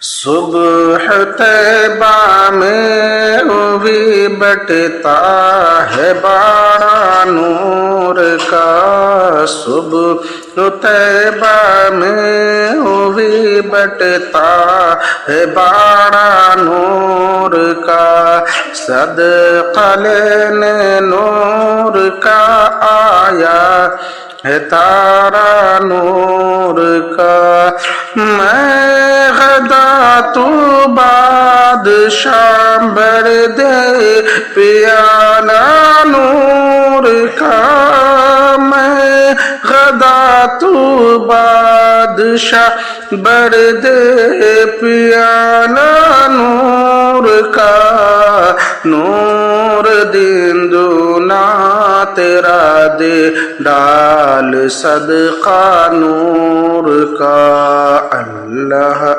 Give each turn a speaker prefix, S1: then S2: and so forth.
S1: صبح طیبہ میں ہوئی بٹتا ہے باڑا نور کا، صبح طیبہ میں ہوئی بٹتا ہے باڑا نور کا، صدقہ لینے نور کا آیا ہے تارا نور کا۔ میں غدا تو بادشاہ بھر دے پیالہ نور کا، میں غدا تو بادشاہ بھر دے پیالہ نور کا، نور دین دونا تیرا دے ڈال صدقہ نور کا۔ اللہ